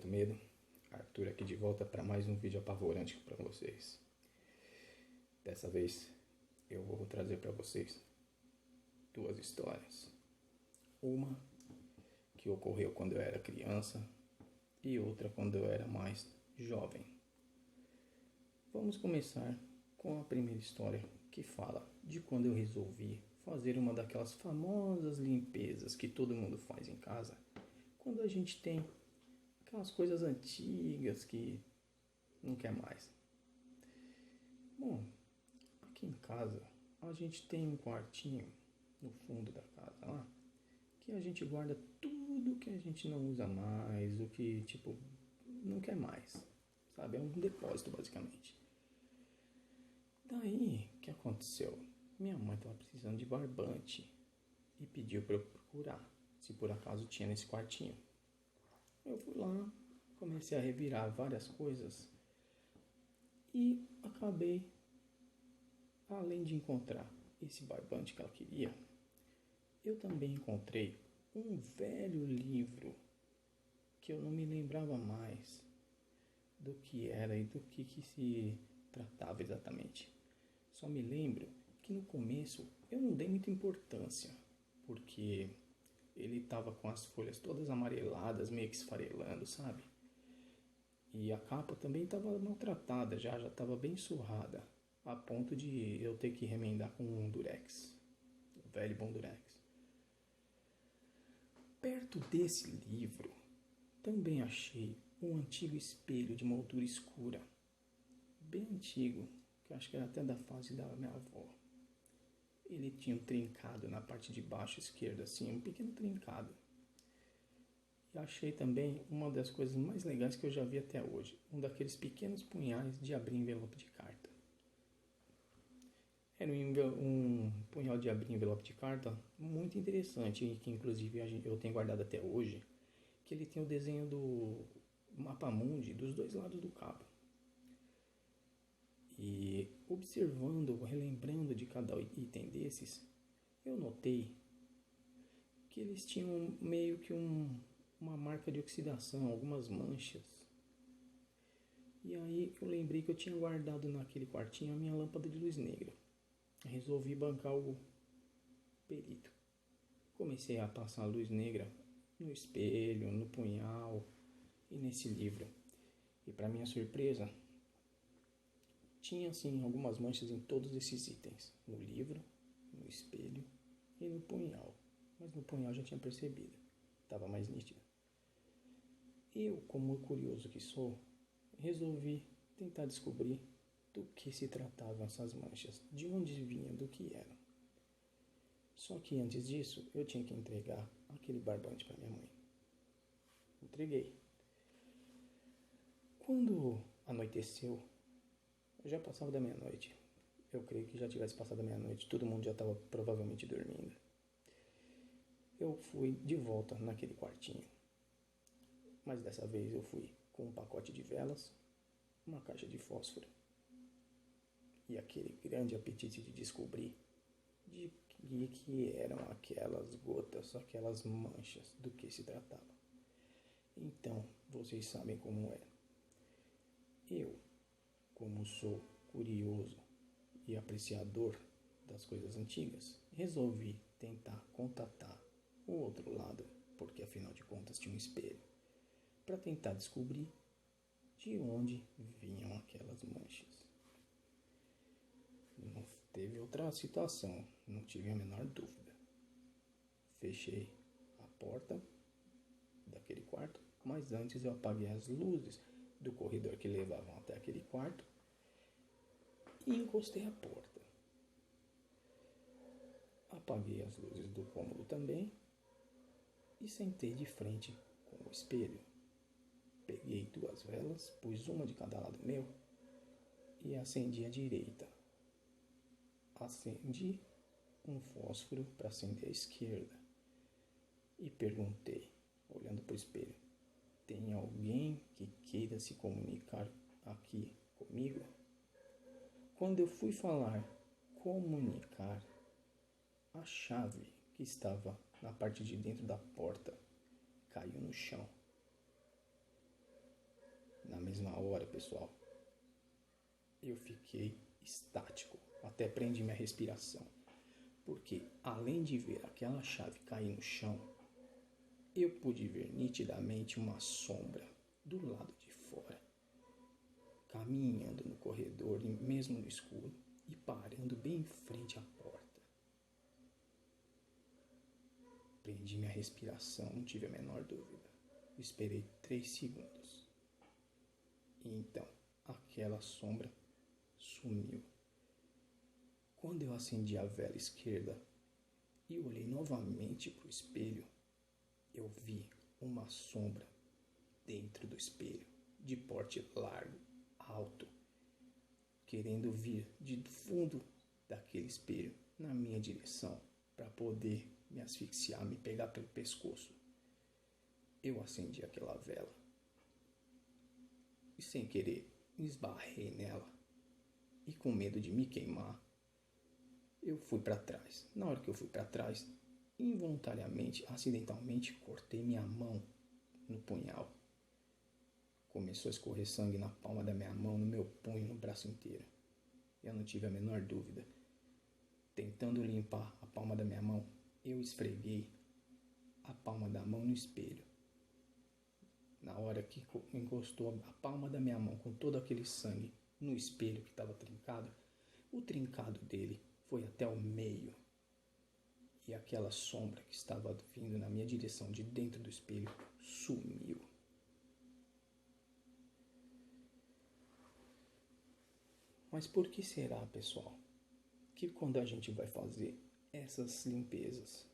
do medo, Arthur aqui de volta para mais um vídeo apavorante para vocês. Dessa vez eu vou trazer para vocês duas histórias. Uma que ocorreu quando eu era criança e outra quando eu era mais jovem. Vamos começar com a primeira história, que fala de quando eu resolvi fazer uma daquelas famosas limpezas que todo mundo faz em casa, quando a gente tem aquelas coisas antigas que não quer mais. Bom, aqui em casa a gente tem um quartinho no fundo da casa lá, que a gente guarda tudo que a gente não usa mais, o que não quer mais, sabe? É um depósito basicamente. Daí, o que aconteceu? Minha mãe estava precisando de barbante e pediu para eu procurar se por acaso tinha nesse quartinho. Eu fui lá, comecei a revirar várias coisas e acabei, além de encontrar esse barbante que ela queria, eu também encontrei um velho livro que eu não me lembrava mais do que era e do que se tratava exatamente. Só me lembro que no começo eu não dei muita importância, porque ele estava com as folhas todas amareladas, meio que esfarelando, sabe? E a capa também estava maltratada, já estava bem surrada, a ponto de eu ter que remendar com um durex, o velho bom durex. Perto desse livro, também achei um antigo espelho de moldura escura, bem antigo, que eu acho que era até da fase da minha avó. Ele tinha um trincado na parte de baixo esquerda, assim, um pequeno trincado. E achei também uma das coisas mais legais que eu já vi até hoje, um daqueles pequenos punhais de abrir envelope de carta. Era um punhal de abrir envelope de carta muito interessante, que inclusive eu tenho guardado até hoje, que ele tem o desenho do mapa mundi dos dois lados do cabo. E observando, relembrando de cada item desses, eu notei que eles tinham meio que uma marca de oxidação, algumas manchas. E aí eu lembrei que eu tinha guardado naquele quartinho a minha lâmpada de luz negra. Resolvi bancar o perito. Comecei a passar a luz negra no espelho, no punhal e nesse livro. E para minha surpresa, tinha assim algumas manchas em todos esses itens. No livro, no espelho e no punhal. Mas no punhal já tinha percebido. Estava mais nítido. Eu, como curioso que sou, resolvi tentar descobrir do que se tratavam essas manchas, de onde vinham, do que eram. Só que antes disso, eu tinha que entregar aquele barbante para minha mãe. Entreguei. Quando anoiteceu, já passava da meia-noite. Eu creio que já tivesse passado da meia-noite, todo mundo já estava provavelmente dormindo. Eu fui de volta naquele quartinho. Mas dessa vez eu fui com um pacote de velas, uma caixa de fósforo e aquele grande apetite de descobrir de que eram aquelas gotas, aquelas manchas, do que se tratava. Então, vocês sabem como é. Eu, como sou curioso e apreciador das coisas antigas, resolvi tentar contatar o outro lado, porque afinal de contas tinha um espelho, para tentar descobrir de onde vinham aquelas manchas. Não teve outra situação, não tive a menor dúvida. Fechei a porta daquele quarto, mas antes eu apaguei as luzes do corredor que levavam até aquele quarto e encostei a porta. Apaguei as luzes do cômodo também e sentei de frente com o espelho. Peguei 2 velas, pus uma de cada lado meu e acendi a direita. Acendi um fósforo para acender a esquerda e perguntei, olhando para o espelho: tem alguém que queira se comunicar aqui comigo? Quando eu fui falar comunicar, a chave que estava na parte de dentro da porta caiu no chão. Na mesma hora, pessoal, eu fiquei estático, até prendi minha respiração, porque além de ver aquela chave cair no chão, eu pude ver nitidamente uma sombra do lado de fora, caminhando no corredor, mesmo no escuro, e parando bem em frente à porta. Prendi minha respiração, não tive a menor dúvida. Esperei 3 segundos. E então, aquela sombra sumiu. Quando eu acendi a vela esquerda e olhei novamente para o espelho, eu vi uma sombra dentro do espelho, de porte largo, alto, querendo vir de fundo daquele espelho na minha direção para poder me asfixiar, me pegar pelo pescoço. Eu acendi aquela vela e, sem querer, esbarrei nela e, com medo de me queimar, eu fui para trás. Na hora que eu fui para trás, involuntariamente, acidentalmente, cortei minha mão no punhal. Começou a escorrer sangue na palma da minha mão, no meu punho, no braço inteiro. Eu não tive a menor dúvida. Tentando limpar a palma da minha mão, eu esfreguei a palma da mão no espelho. Na hora que encostou a palma da minha mão com todo aquele sangue no espelho que estava trincado, o trincado dele foi até o meio. E aquela sombra que estava vindo na minha direção de dentro do espelho sumiu. Mas por que será, pessoal, que quando a gente vai fazer essas limpezas,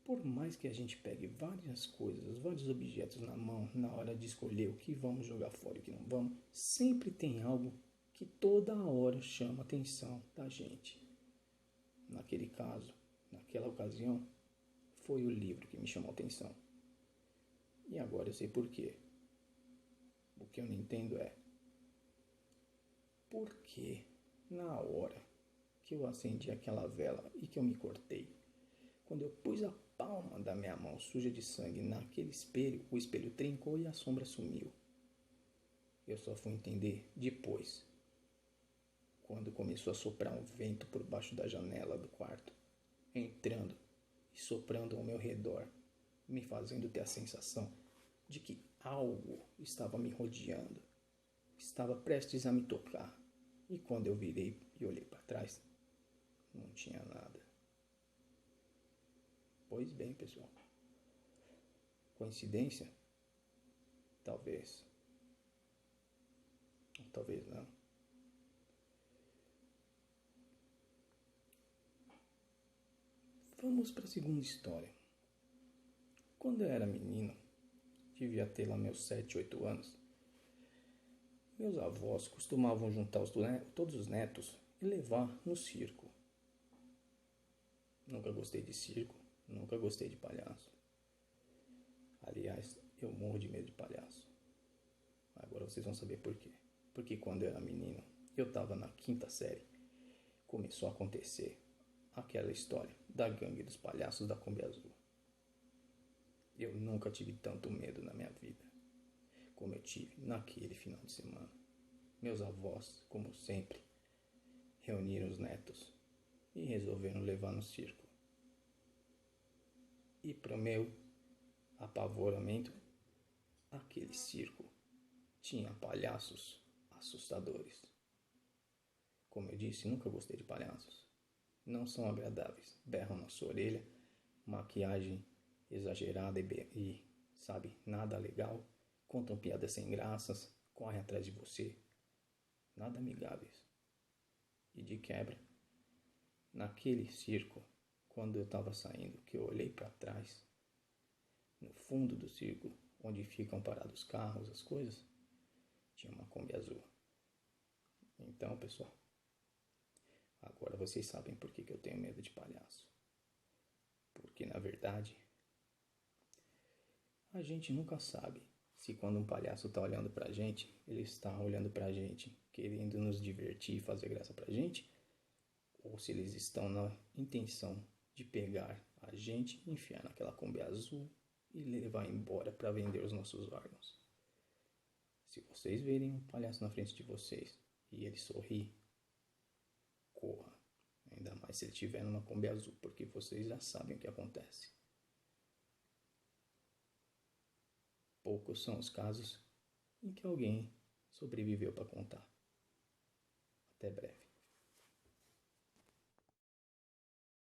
por mais que a gente pegue várias coisas, vários objetos na mão, na hora de escolher o que vamos jogar fora e o que não vamos, sempre tem algo que toda hora chama a atenção da gente. Naquele caso, naquela ocasião, foi o livro que me chamou a atenção. E agora eu sei por quê. O que eu não entendo é por que na hora que eu acendi aquela vela e que eu me cortei, quando eu pus a palma da minha mão suja de sangue naquele espelho, o espelho trincou e a sombra sumiu. Eu só fui entender depois, quando começou a soprar um vento por baixo da janela do quarto, entrando e soprando ao meu redor, me fazendo ter a sensação de que algo estava me rodeando, estava prestes a me tocar. E quando eu virei e olhei para trás, não tinha nada. Pois bem, pessoal. Coincidência? Talvez. Talvez não. Vamos para a segunda história. Quando eu era menino, devia ter lá meus 7, 8 anos, meus avós costumavam juntar todos os netos e levar no circo. Nunca gostei de circo, nunca gostei de palhaço. Aliás, eu morro de medo de palhaço. Agora vocês vão saber por quê. Porque quando eu era menino, eu estava na 5ª série, começou a acontecer aquela história da gangue dos palhaços da Kombi Azul. Eu nunca tive tanto medo na minha vida como eu tive naquele final de semana. Meus avós, como sempre, reuniram os netos e resolveram levar no circo. E pro meu apavoramento, aquele circo tinha palhaços assustadores. Como eu disse, nunca gostei de palhaços. Não são agradáveis, berram na sua orelha, maquiagem exagerada e sabe, nada legal, contam piadas sem graças, correm atrás de você, nada amigáveis. E de quebra, naquele circo, quando eu estava saindo, que eu olhei para trás, no fundo do circo, onde ficam parados os carros, as coisas, tinha uma Kombi azul. Então, pessoal, agora vocês sabem por que eu tenho medo de palhaço. Porque, na verdade, a gente nunca sabe se quando um palhaço está olhando pra gente, ele está olhando pra gente querendo nos divertir e fazer graça pra gente, ou se eles estão na intenção de pegar a gente, enfiar naquela Kombi azul e levar embora para vender os nossos órgãos. Se vocês verem um palhaço na frente de vocês e ele sorrir, corra. Ainda mais se ele estiver numa Kombi azul, porque vocês já sabem o que acontece. Poucos são os casos em que alguém sobreviveu para contar. Até breve.